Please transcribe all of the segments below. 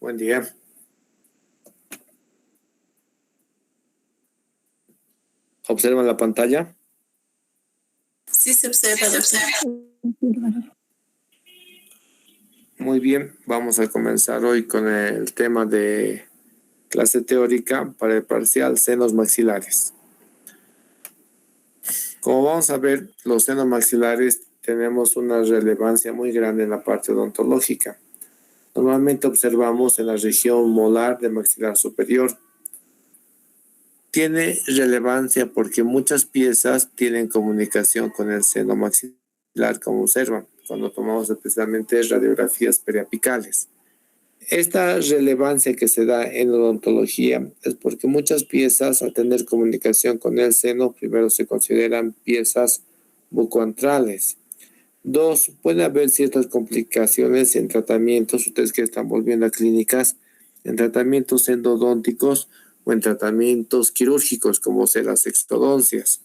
Buen día. ¿Observan la pantalla? Sí, se observa, doctor. Muy bien, vamos a comenzar hoy con el tema de clase teórica para el parcial senos maxilares. Como vamos a ver, los senos maxilares tenemos una relevancia muy grande en la parte odontológica. Normalmente observamos en la región molar del maxilar superior. Tiene relevancia porque muchas piezas tienen comunicación con el seno maxilar, como observan, cuando tomamos especialmente radiografías periapicales. Esta relevancia que se da en la odontología es porque muchas piezas, al tener comunicación con el seno, primero se consideran piezas bucoantrales. Dos, puede haber ciertas complicaciones en tratamientos, ustedes que están volviendo a clínicas, en tratamientos endodónticos o en tratamientos quirúrgicos, como ser las exodoncias.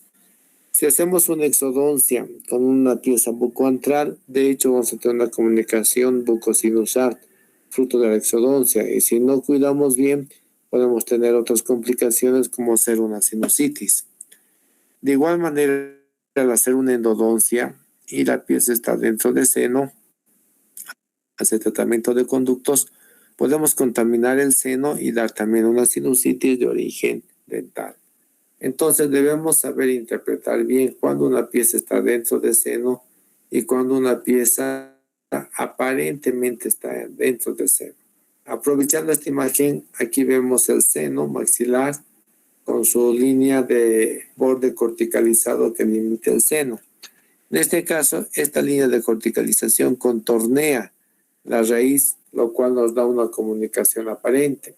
Si hacemos una exodoncia con una pieza bucoantral, de hecho vamos a tener una comunicación bucosinusal, fruto de la exodoncia, y si no cuidamos bien, podemos tener otras complicaciones como ser una sinusitis. De igual manera, al hacer una endodoncia y la pieza está dentro del seno, hacer tratamiento de conductos, podemos contaminar el seno y dar también una sinusitis de origen dental. Entonces debemos saber interpretar bien cuando una pieza está dentro del seno y cuando una pieza aparentemente está dentro del seno. Aprovechando esta imagen, aquí vemos el seno maxilar con su línea de borde corticalizado que limita el seno. En este caso, esta línea de corticalización contornea la raíz, lo cual nos da una comunicación aparente.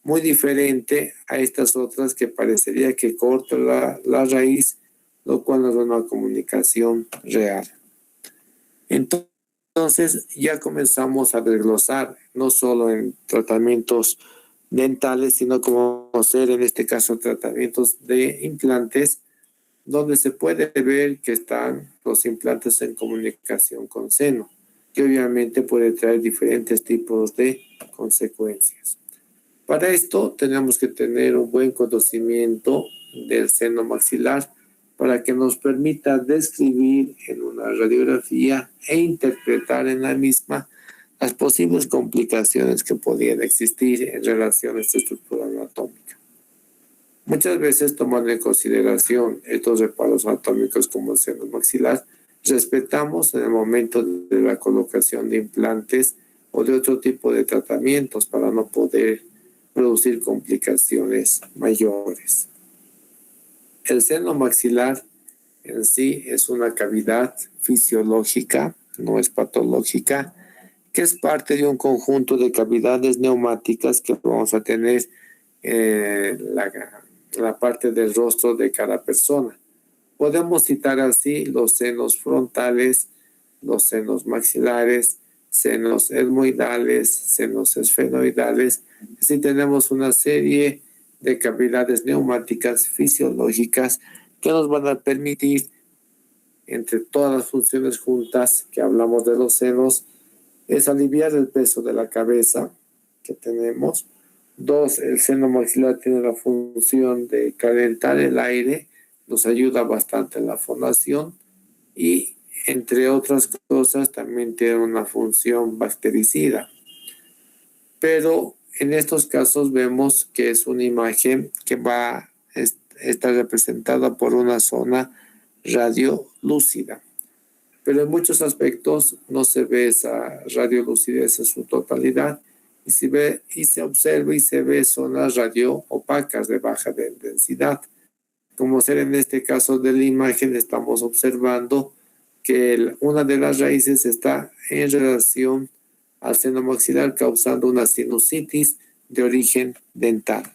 Muy diferente a estas otras que parecería que corta la raíz, lo cual nos da una comunicación real. Entonces ya comenzamos a desglosar, no solo en tratamientos dentales, sino como hacer en este caso tratamientos de implantes, donde se puede ver que están los implantes en comunicación con seno, que obviamente puede traer diferentes tipos de consecuencias. Para esto tenemos que tener un buen conocimiento del seno maxilar para que nos permita describir en una radiografía e interpretar en la misma las posibles complicaciones que podrían existir en relación a esta estructura anatómica. Muchas veces, tomando en consideración estos reparos anatómicos como el seno maxilar, respetamos en el momento de la colocación de implantes o de otro tipo de tratamientos para no poder producir complicaciones mayores. El seno maxilar en sí es una cavidad fisiológica, no es patológica, que es parte de un conjunto de cavidades neumáticas que vamos a tener en la parte del rostro de cada persona. Podemos citar así los senos frontales, los senos maxilares, senos etmoidales, senos esfenoidales. Así tenemos una serie de cavidades neumáticas fisiológicas que nos van a permitir, entre todas las funciones juntas que hablamos de los senos, es aliviar el peso de la cabeza que tenemos. Dos, el seno maxilar tiene la función de calentar el aire, nos ayuda bastante en la fonación y, entre otras cosas, también tiene una función bactericida. Pero en estos casos vemos que es una imagen que está representada por una zona radiolúcida. Pero en muchos aspectos no se ve esa radiolucidez en su totalidad y se observa y se ve zonas radio opacas de baja densidad. Como ser en este caso de la imagen, estamos observando que una de las raíces está en relación al seno maxilar, causando una sinusitis de origen dental.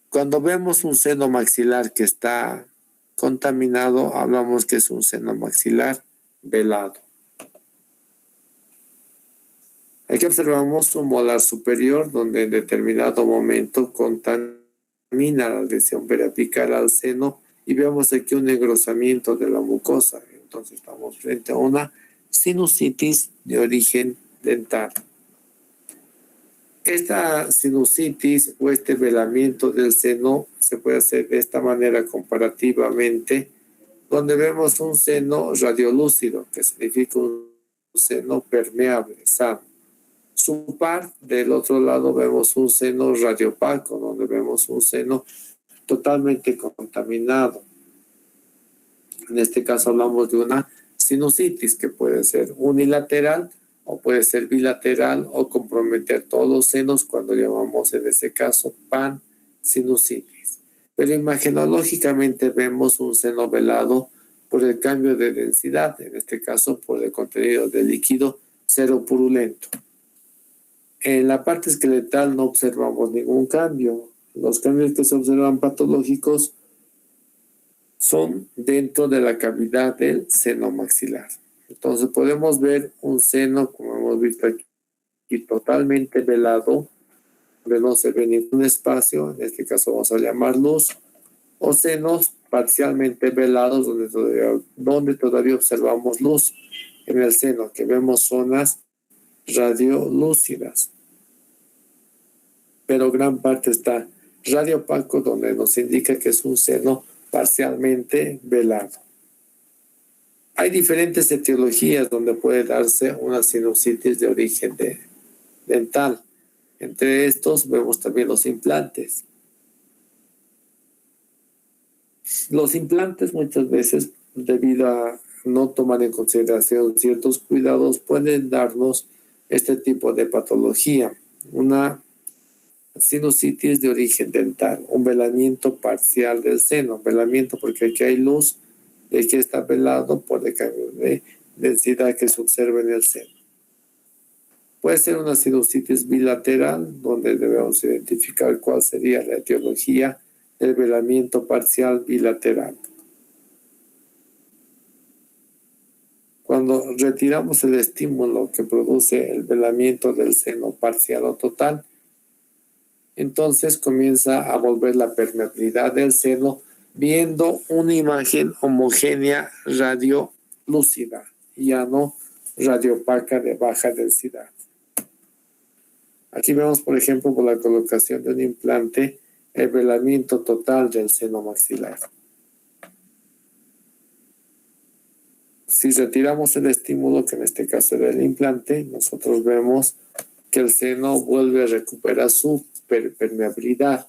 Cuando vemos un seno maxilar que está contaminado, hablamos que es un seno maxilar velado. Aquí observamos un molar superior donde en determinado momento contamina la lesión periapical al seno y vemos aquí un engrosamiento de la mucosa. Entonces estamos frente a una sinusitis de origen dental. Esta sinusitis o este velamiento del seno se puede hacer de esta manera comparativamente, donde vemos un seno radiolúcido, que significa un seno permeable, sano. Su par, del otro lado vemos un seno radiopaco, donde vemos un seno totalmente contaminado. En este caso hablamos de una sinusitis que puede ser unilateral o puede ser bilateral o comprometer todos los senos cuando llamamos en ese caso pansinusitis. Pero imagenológicamente vemos un seno velado por el cambio de densidad, en este caso por el contenido de líquido cero purulento. En la parte esqueletal no observamos ningún cambio. Los cambios que se observan patológicos son dentro de la cavidad del seno maxilar. Entonces podemos ver un seno, como hemos visto aquí, totalmente velado, donde no se ve ningún espacio, en este caso vamos a llamar luz, o senos parcialmente velados, donde todavía observamos luz en el seno, que vemos zonas radiolúcidas. Pero gran parte está radiopaco, donde nos indica que es un seno parcialmente velado. Hay diferentes etiologías donde puede darse una sinusitis de origen dental. Entre estos vemos también los implantes. Los implantes muchas veces, debido a no tomar en consideración ciertos cuidados, pueden darnos este tipo de patología, una sinusitis de origen dental, un velamiento parcial del seno, velamiento porque aquí hay luz y aquí está velado por el cambio de densidad que se observa en el seno. Puede ser una sinusitis bilateral, donde debemos identificar cuál sería la etiología del velamiento parcial bilateral. Cuando retiramos el estímulo que produce el velamiento del seno parcial o total, entonces comienza a volver la permeabilidad del seno, viendo una imagen homogénea radiolúcida, ya no radiopaca de baja densidad. Aquí vemos, por ejemplo, por la colocación de un implante, el velamiento total del seno maxilar. Si retiramos el estímulo, que en este caso era el implante, nosotros vemos que el seno vuelve a recuperar su permeabilidad.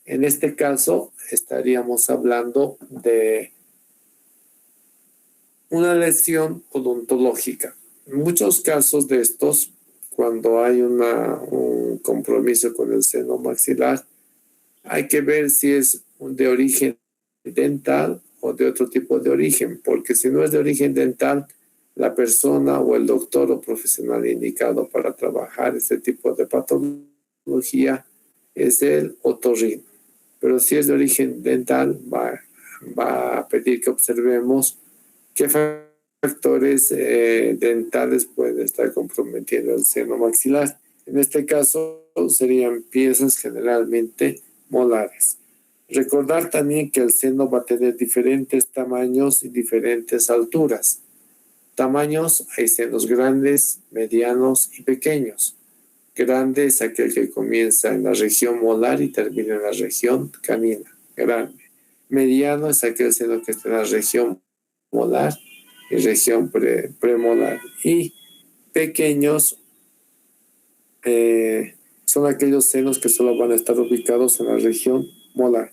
En este caso estaríamos hablando de una lesión odontológica. En muchos casos de estos, cuando hay un compromiso con el seno maxilar, hay que ver si es de origen dental o de otro tipo de origen, porque si no es de origen dental, la persona o el doctor o profesional indicado para trabajar ese tipo de patología es el otorrino. Pero si es de origen dental, va a pedir que observemos qué factores dentales pueden estar comprometiendo el seno maxilar. En este caso serían piezas generalmente molares. Recordar también que el seno va a tener diferentes tamaños y diferentes alturas. Tamaños, hay senos grandes, medianos y pequeños. Grande es aquel que comienza en la región molar y termina en la región canina, grande. Mediano es aquel seno que está en la región molar y región premolar. Y pequeños son aquellos senos que solo van a estar ubicados en la región molar.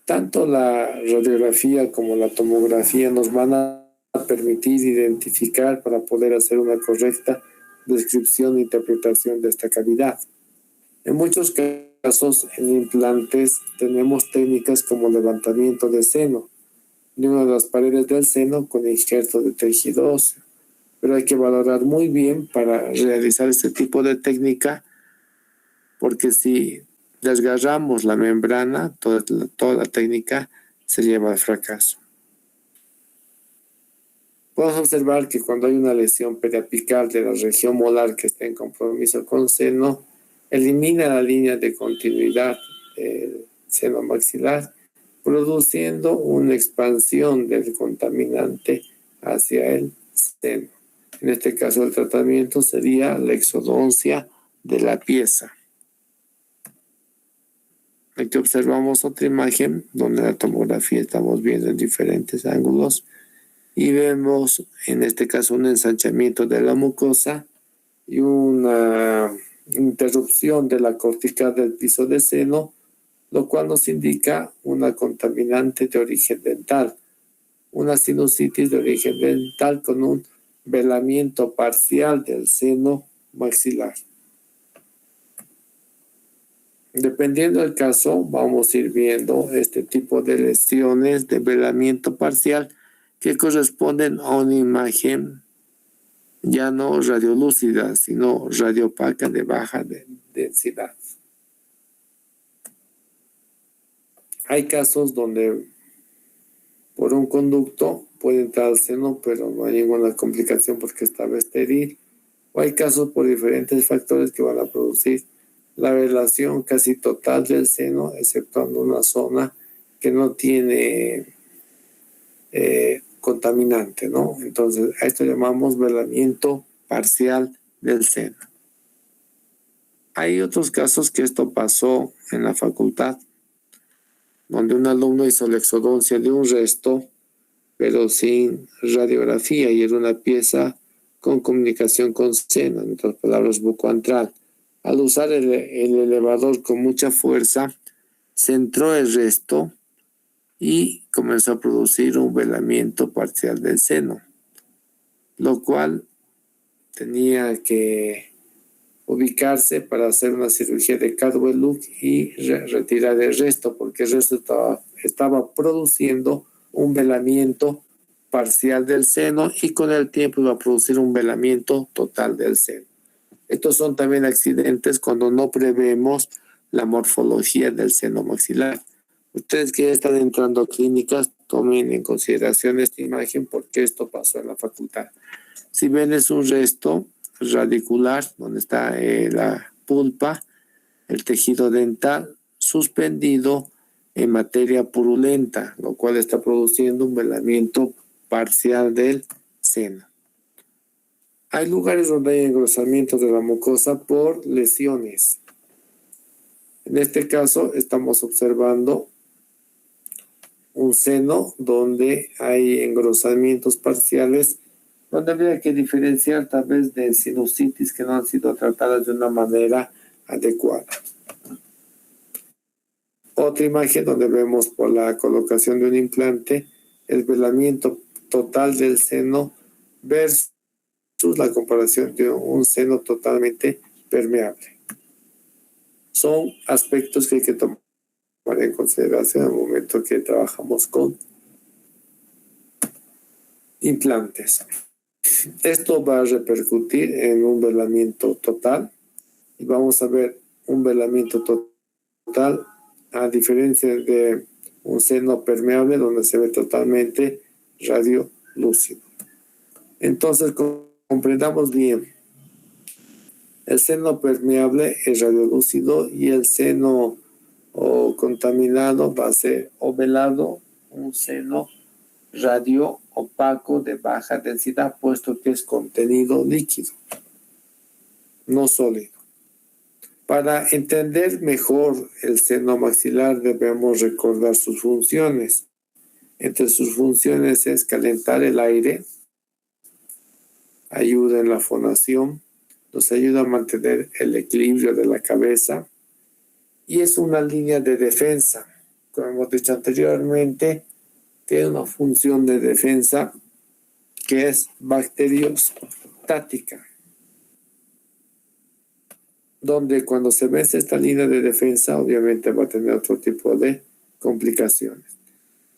Tanto la radiografía como la tomografía nos van a permitir identificar para poder hacer una correcta descripción e interpretación de esta cavidad. En muchos casos, en implantes, tenemos técnicas como levantamiento de seno, de una de las paredes del seno con injerto de tejido óseo. Pero hay que valorar muy bien para realizar este tipo de técnica, porque si desgarramos la membrana, toda la técnica se lleva al fracaso. Podemos observar que cuando hay una lesión periapical de la región molar que está en compromiso con seno, elimina la línea de continuidad del seno maxilar, produciendo una expansión del contaminante hacia el seno. En este caso el tratamiento sería la exodoncia de la pieza. Aquí observamos otra imagen donde en la tomografía estamos viendo en diferentes ángulos y vemos en este caso un ensanchamiento de la mucosa y una interrupción de la cortical del piso de seno, lo cual nos indica una contaminante de origen dental, una sinusitis de origen dental con un velamiento parcial del seno maxilar. Dependiendo del caso, vamos a ir viendo este tipo de lesiones de velamiento parcial que corresponden a una imagen ya no radiolúcida, sino radiopaca de baja densidad. Hay casos donde por un conducto puede entrar al seno, pero no hay ninguna complicación porque estaba estéril. O hay casos por diferentes factores que van a producir la velación casi total del seno, exceptuando una zona que no tiene contaminante, ¿no? Entonces, a esto llamamos velamiento parcial del seno. Hay otros casos que esto pasó en la facultad, donde un alumno hizo la exodoncia de un resto, pero sin radiografía, y era una pieza con comunicación con seno, en otras palabras, bucoantral. Al usar el elevador con mucha fuerza, centró el resto y comenzó a producir un velamiento parcial del seno, lo cual tenía que ubicarse para hacer una cirugía de Caldwell-Luke y retirar el resto, porque el resto estaba produciendo un velamiento parcial del seno y con el tiempo iba a producir un velamiento total del seno. Estos son también accidentes cuando no prevemos la morfología del seno maxilar. Ustedes que ya están entrando a clínicas, tomen en consideración esta imagen porque esto pasó en la facultad. Si ven, es un resto radicular donde está la pulpa, el tejido dental suspendido en materia purulenta, lo cual está produciendo un velamiento parcial del seno. Hay lugares donde hay engrosamiento de la mucosa por lesiones. En este caso estamos observando un seno donde hay engrosamientos parciales, donde habría que diferenciar tal vez de sinusitis que no han sido tratadas de una manera adecuada. Otra imagen donde vemos por la colocación de un implante el velamiento total del seno versus la comparación de un seno totalmente permeable. Son aspectos que hay que tomar en consideración en el momento que trabajamos con implantes. Esto va a repercutir en un velamiento total y vamos a ver un velamiento total a diferencia de un seno permeable donde se ve totalmente radiolúcido. Entonces comprendamos bien, el seno permeable es radiolúcido y el seno contaminado va a ser o velado, un seno radio opaco de baja densidad, puesto que es contenido líquido, no sólido. Para entender mejor el seno maxilar debemos recordar sus funciones. Entre sus funciones es calentar el aire, ayuda en la fonación, nos ayuda a mantener el equilibrio de la cabeza y es una línea de defensa. Como hemos dicho anteriormente, tiene una función de defensa que es bacteriostática, donde cuando se vence esta línea de defensa, obviamente va a tener otro tipo de complicaciones.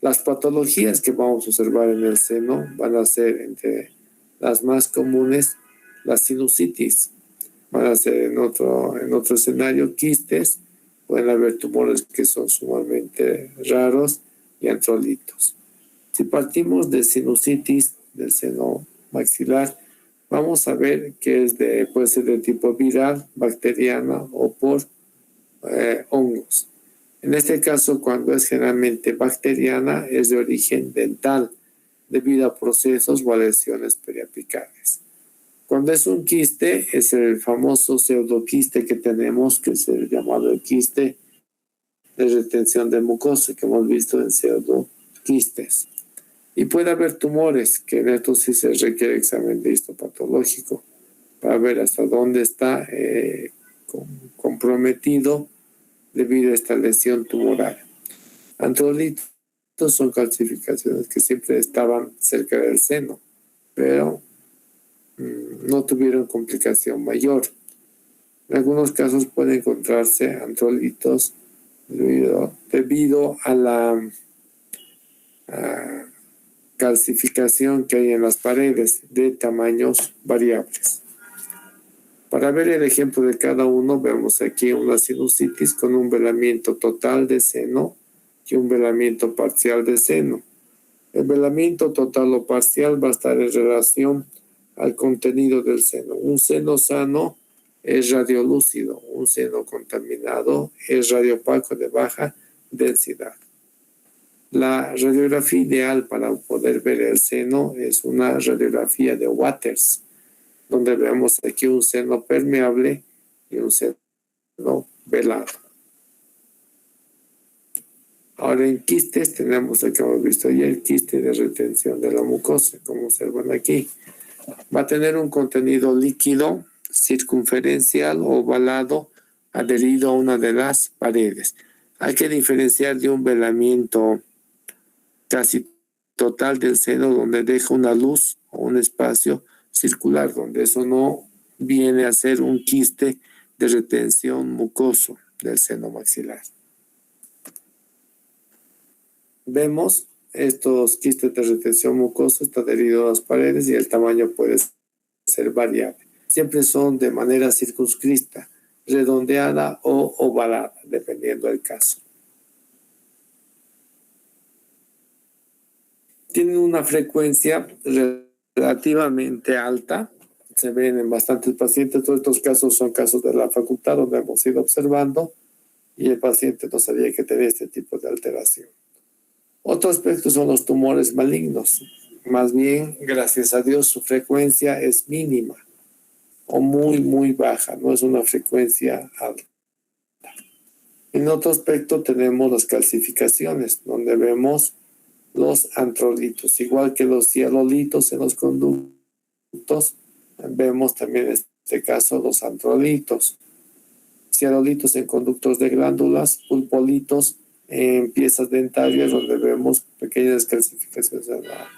Las patologías que vamos a observar en el seno van a ser entre las más comunes la sinusitis, van a ser en otro escenario quistes, pueden haber tumores que son sumamente raros y antrolitos. Si partimos de sinusitis del seno maxilar, vamos a ver que puede ser de tipo viral, bacteriana o por hongos. En este caso, cuando es generalmente bacteriana, es de origen dental, debido a procesos o a lesiones periapicales. Cuando es un quiste, es el famoso pseudoquiste que tenemos, que es el llamado el quiste de retención de mucosa, que hemos visto en pseudoquistes. Y puede haber tumores, que en esto sí se requiere examen de histopatológico para ver hasta dónde está comprometido debido a esta lesión tumoral. Antrolitos son calcificaciones que siempre estaban cerca del seno, pero no tuvieron complicación mayor. En algunos casos puede encontrarse antrolitos debido a la calcificación que hay en las paredes de tamaños variables. Para ver el ejemplo de cada uno, vemos aquí una sinusitis con un velamiento total de seno y un velamiento parcial de seno. El velamiento total o parcial va a estar en relación al contenido del seno. Un seno sano es radiolúcido, un seno contaminado es radiopaco de baja densidad. La radiografía ideal para poder ver el seno es una radiografía de Waters, donde vemos aquí un seno permeable y un seno velado. Ahora en quistes tenemos el que hemos visto ya, el quiste de retención de la mucosa, como observan aquí. Va a tener un contenido líquido, circunferencial o ovalado, adherido a una de las paredes. Hay que diferenciar de un velamiento casi total del seno, donde deja una luz o un espacio circular, donde eso no viene a ser un quiste de retención mucoso del seno maxilar. Vemos estos quistes de retención mucosa, está adherido a las paredes y el tamaño puede ser variable. Siempre son de manera circunscrita, redondeada o ovalada, dependiendo del caso. Tienen una frecuencia relativamente alta, se ven en bastantes pacientes. Todos estos casos son casos de la facultad donde hemos ido observando y el paciente no sabía que tenía este tipo de alteración. Otro aspecto son los tumores malignos. Más bien, gracias a Dios, su frecuencia es mínima o muy baja, no es una frecuencia alta. En otro aspecto tenemos las calcificaciones, donde vemos los antrolitos, igual que los hialolitos en los conductos, vemos también en este caso los antrolitos. Hialolitos en conductos de glándulas, pulpolitos en piezas dentarias, donde vemos pequeñas calcificaciones en la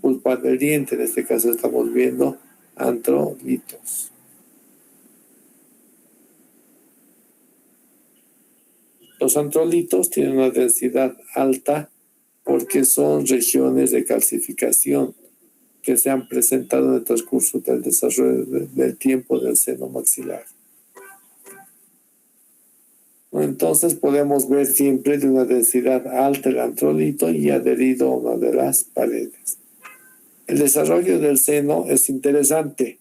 pulpa del diente. En este caso estamos viendo antrolitos. Los antrolitos tienen una densidad alta porque son regiones de calcificación que se han presentado en el transcurso del desarrollo del tiempo del seno maxilar. Entonces podemos ver siempre de una densidad alta el antrolito y adherido a una de las paredes. El desarrollo del seno es interesante.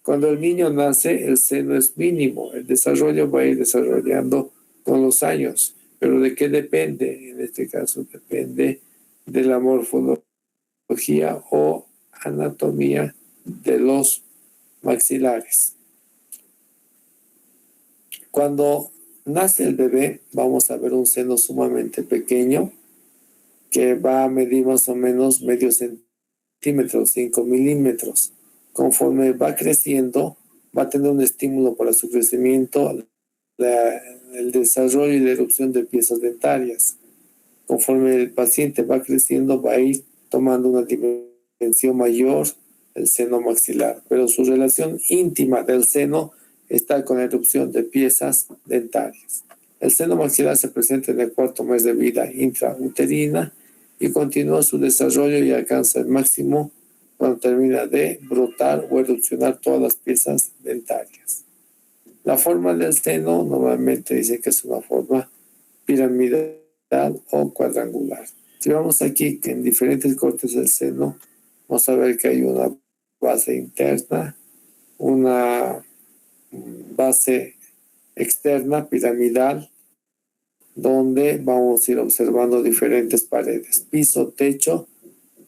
Cuando el niño nace, el seno es mínimo. El desarrollo va a ir desarrollando con los años. ¿Pero de qué depende? En este caso depende de la morfología o anatomía de los maxilares. Cuando nace el bebé, vamos a ver un seno sumamente pequeño que va a medir más o menos medio centímetro, 5 milímetros. Conforme va creciendo, va a tener un estímulo para su crecimiento, el desarrollo y la erupción de piezas dentarias. Conforme el paciente va creciendo, va a ir tomando una dimensión mayor el seno maxilar, pero su relación íntima del seno está con la erupción de piezas dentarias. El seno maxilar se presenta en el cuarto mes de vida intrauterina y continúa su desarrollo y alcanza el máximo cuando termina de brotar o erupcionar todas las piezas dentarias. La forma del seno normalmente dice que es una forma piramidal o cuadrangular. Si vamos aquí que en diferentes cortes del seno, vamos a ver que hay una base interna, una base externa piramidal, donde vamos a ir observando diferentes paredes: piso, techo,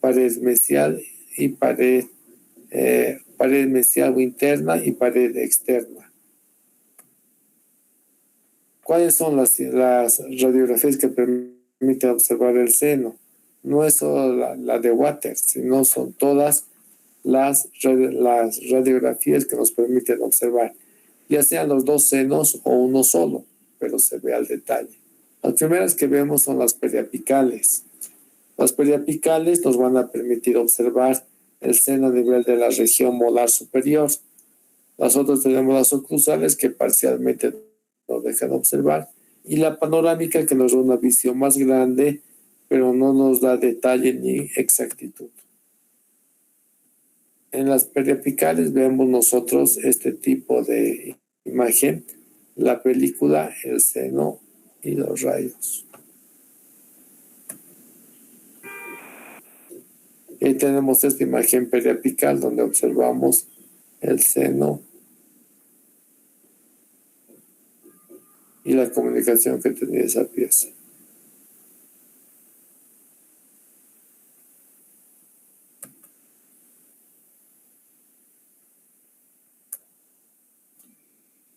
pared mesial y pared pared mesial o interna y pared externa. ¿Cuáles son las radiografías que permiten observar el seno? No es solo la de Waters, sino son todas las radiografías que nos permiten observar, ya sean los dos senos o uno solo, pero se ve al detalle. Las primeras que vemos son las periapicales. Las periapicales nos van a permitir observar el seno a nivel de la región molar superior. Las otras tenemos las oclusales que parcialmente nos dejan observar, y la panorámica que nos da una visión más grande, pero no nos da detalle ni exactitud. En las periapicales vemos nosotros este tipo de imagen, la película, el seno y los rayos. Y tenemos esta imagen periapical donde observamos el seno y la comunicación que tenía esa pieza.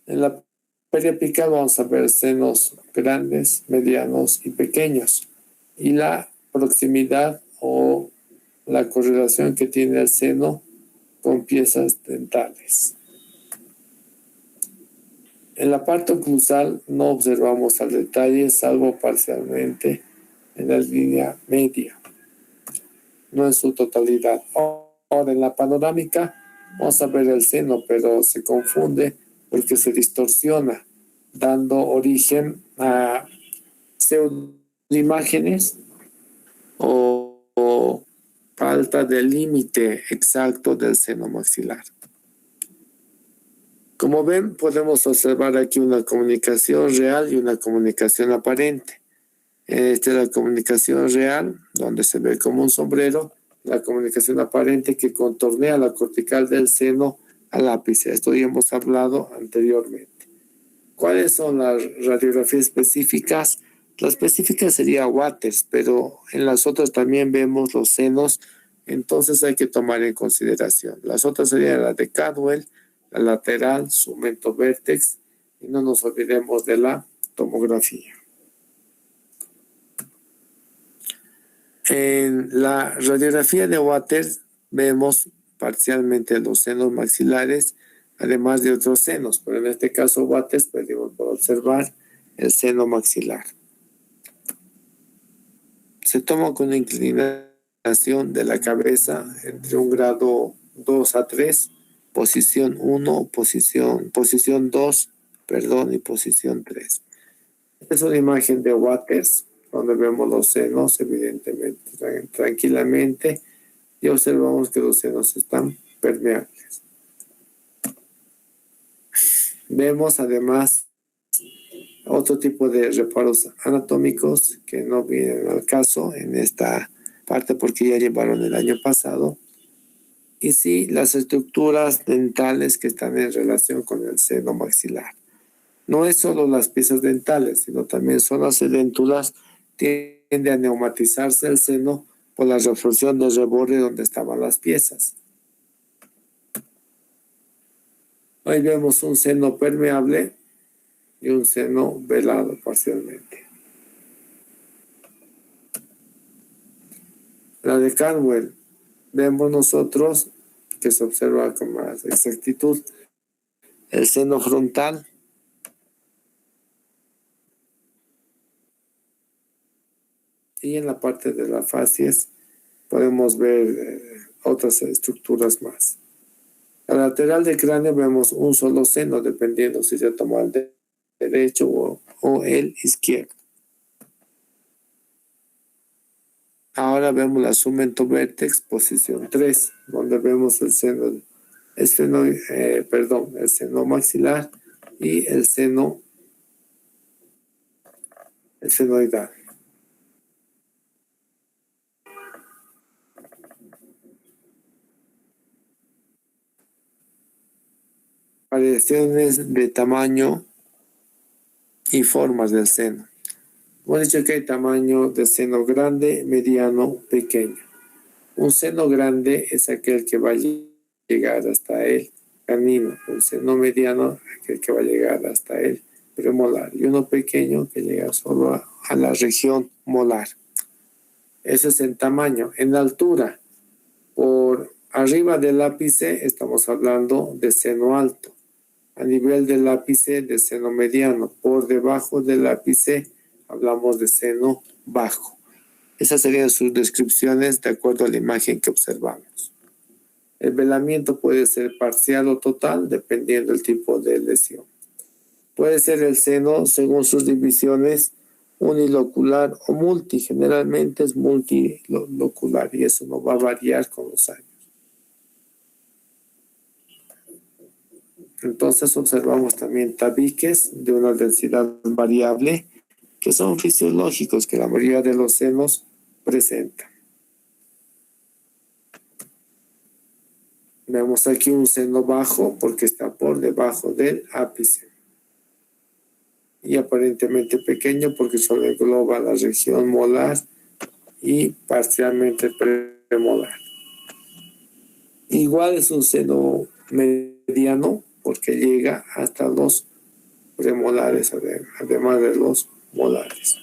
En la periapical vamos a ver senos grandes, medianos y pequeños, y la proximidad o la correlación que tiene el seno con piezas dentales. En la parte oclusal no observamos al detalle, salvo parcialmente en la línea media, no en su totalidad. Ahora, en la panorámica vamos a ver el seno, pero se confunde porque se distorsiona, dando origen a pseudoimágenes o falta del límite exacto del seno maxilar. Como ven, podemos observar aquí una comunicación real y una comunicación aparente. Esta es la comunicación real, donde se ve como un sombrero, la comunicación aparente que contornea la cortical del seno al ápice. Esto ya hemos hablado anteriormente. ¿Cuáles son las radiografías específicas? La específica sería Waters, pero en las otras también vemos los senos, entonces hay que tomar en consideración. Las otras serían la de Caldwell, la lateral, Sumento Vertex, y no nos olvidemos de la tomografía. En la radiografía de Waters vemos parcialmente los senos maxilares, además de otros senos, pero en este caso Waters pudimos observar el seno maxilar. Se toma con una inclinación de la cabeza entre un grado 2 a 3, posición 1, posición 2, y posición 3. Esta es una imagen de Waters, donde vemos los senos, evidentemente, tranquilamente, y observamos que los senos están permeables. Vemos además otro tipo de reparos anatómicos que no vienen al caso en esta parte porque ya llevaron el año pasado. Y sí, las estructuras dentales que están en relación con el seno maxilar. No es solo las piezas dentales, sino también son las edéntulas, tiende a neumatizarse el seno por la reflexión del reborde donde estaban las piezas. Hoy vemos un seno permeable y un seno velado parcialmente. La de Caldwell, vemos nosotros que se observa con más exactitud el seno frontal, y en la parte de la facies podemos ver otras estructuras más. A la lateral del cráneo vemos un solo seno, dependiendo si se toma el derecho o el izquierdo. Ahora vemos la Sumento Vertex, posición 3, donde vemos el seno maxilar y el senoidal. Variaciones de tamaño y formas del seno. Hemos dicho que hay tamaño de seno grande, mediano, pequeño. Un seno grande es aquel que va llegar hasta el canino, un seno mediano, aquel que va a llegar hasta el premolar, y uno pequeño que llega solo a la región molar. Eso es en tamaño. En altura, por arriba del ápice estamos hablando de seno alto. A nivel del ápice, de seno mediano. Por debajo del ápice hablamos de seno bajo. Esas serían sus descripciones de acuerdo a la imagen que observamos. El velamiento puede ser parcial o total, dependiendo del tipo de lesión. Puede ser el seno, según sus divisiones, unilocular o multi. Generalmente es multilocular y eso no va a variar con los años. Entonces observamos también tabiques de una densidad variable que son fisiológicos, que la mayoría de los senos presentan. Vemos aquí un seno bajo porque está por debajo del ápice. Y aparentemente pequeño porque solo engloba la región molar y parcialmente premolar. Igual es un seno mediano porque llega hasta los premolares, además de los molares.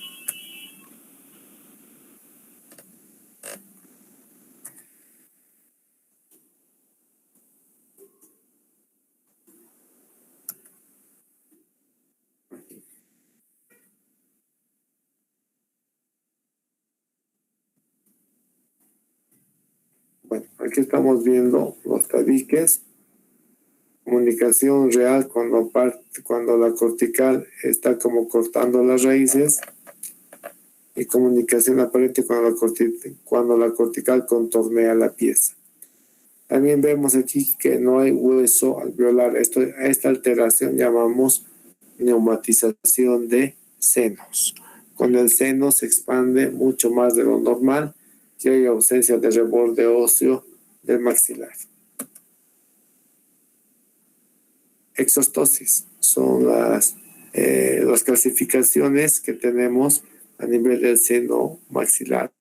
Bueno, aquí estamos viendo los tabiques. Comunicación real cuando la cortical está como cortando las raíces, y comunicación aparente cuando la cortical contornea la pieza. También vemos aquí que no hay hueso alveolar. A esta alteración llamamos neumatización de senos. Cuando el seno se expande mucho más de lo normal, y hay ausencia de reborde óseo del maxilar. Exostosis son las clasificaciones que tenemos a nivel del seno maxilar.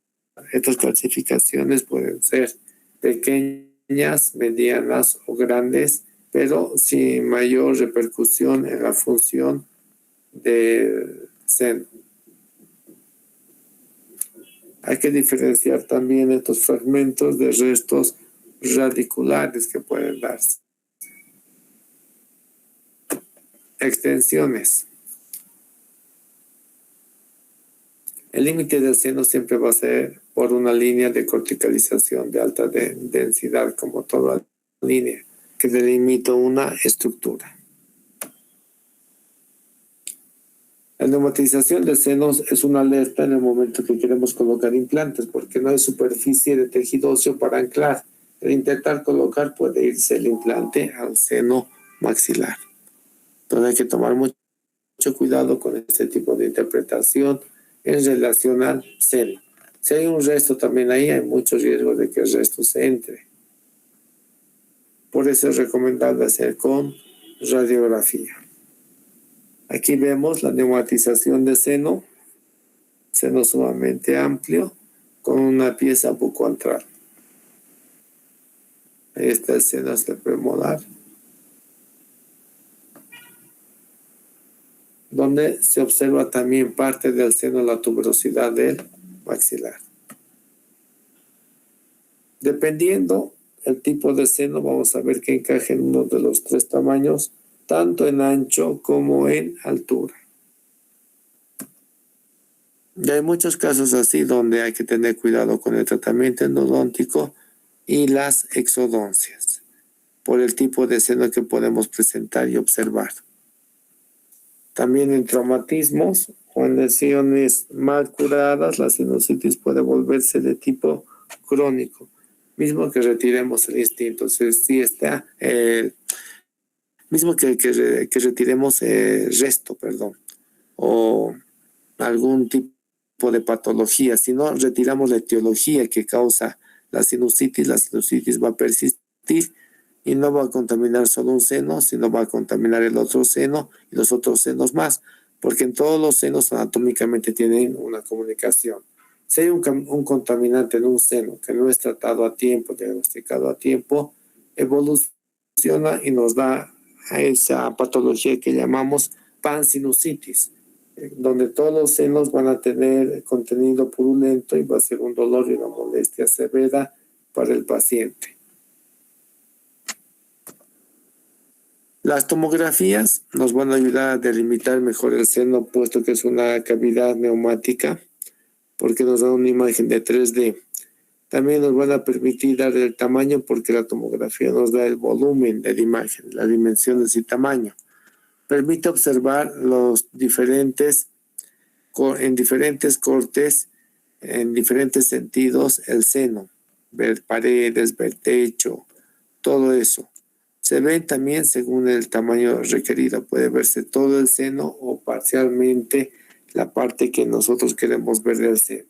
Estas clasificaciones pueden ser pequeñas, medianas o grandes, pero sin mayor repercusión en la función del seno. Hay que diferenciar también estos fragmentos de restos radiculares que pueden darse. Extensiones. El límite del seno siempre va a ser por una línea de corticalización de alta densidad, como toda línea que delimita una estructura. La neumatización de senos es una alerta en el momento que queremos colocar implantes, porque no hay superficie de tejido óseo para anclar. Al intentar colocar puede irse el implante al seno maxilar. Entonces hay que tomar mucho cuidado con este tipo de interpretación en relación al seno. Si hay un resto también ahí, hay mucho riesgo de que el resto se entre. Por eso es recomendable hacer con radiografía. Aquí vemos la neumatización de seno sumamente amplio, con una pieza bucoantral. Ahí está el seno hasta el premolar, donde se observa también parte del seno, la tuberosidad del maxilar. Dependiendo el tipo de seno, vamos a ver que encaja en uno de los tres tamaños, tanto en ancho como en altura. Y hay muchos casos así donde hay que tener cuidado con el tratamiento endodóntico y las exodoncias, por el tipo de seno que podemos presentar y observar. También en traumatismos o en lesiones mal curadas, la sinusitis puede volverse de tipo crónico, mismo que retiremos el instinto. Mismo que retiremos resto, o algún tipo de patología. Si no retiramos la etiología que causa la sinusitis va a persistir y no va a contaminar solo un seno, sino va a contaminar el otro seno y los otros senos más, porque en todos los senos anatómicamente tienen una comunicación. Si hay un contaminante en un seno que no es tratado a tiempo, diagnosticado a tiempo, evoluciona y nos da a esa patología que llamamos pansinusitis, donde todos los senos van a tener contenido purulento y va a ser un dolor y una molestia severa para el paciente. Las tomografías nos van a ayudar a delimitar mejor el seno, puesto que es una cavidad neumática, porque nos da una imagen de 3D. También nos van a permitir dar el tamaño, porque la tomografía nos da el volumen de la imagen, las dimensiones y tamaño. Permite observar los diferentes, en diferentes cortes, en diferentes sentidos, el seno, ver paredes, ver techo, todo eso. Se ve también según el tamaño requerido. Puede verse todo el seno o parcialmente la parte que nosotros queremos ver del seno.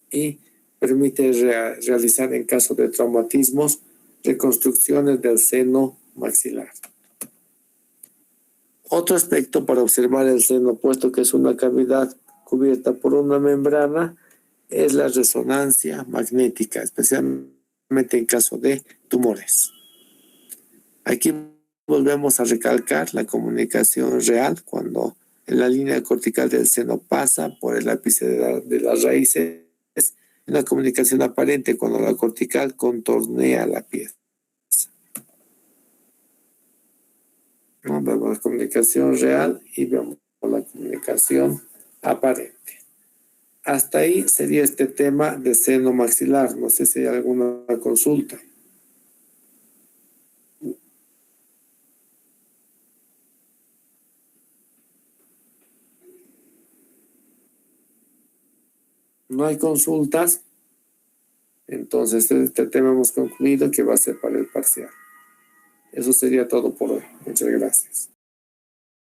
Y permite realizar, en caso de traumatismos, reconstrucciones del seno maxilar. Otro aspecto para observar el seno, puesto que es una cavidad cubierta por una membrana, es la resonancia magnética, especialmente en caso de tumores. Aquí volvemos a recalcar la comunicación real cuando en la línea cortical del seno pasa por el ápice de las raíces, una comunicación aparente cuando la cortical contornea la pieza. ¿No? Vemos la comunicación real y vemos la comunicación aparente. Hasta ahí sería este tema de seno maxilar. No sé si hay alguna consulta. No hay consultas. Entonces, este tema hemos concluido que va a ser para el parcial. Eso sería todo por hoy. Muchas gracias.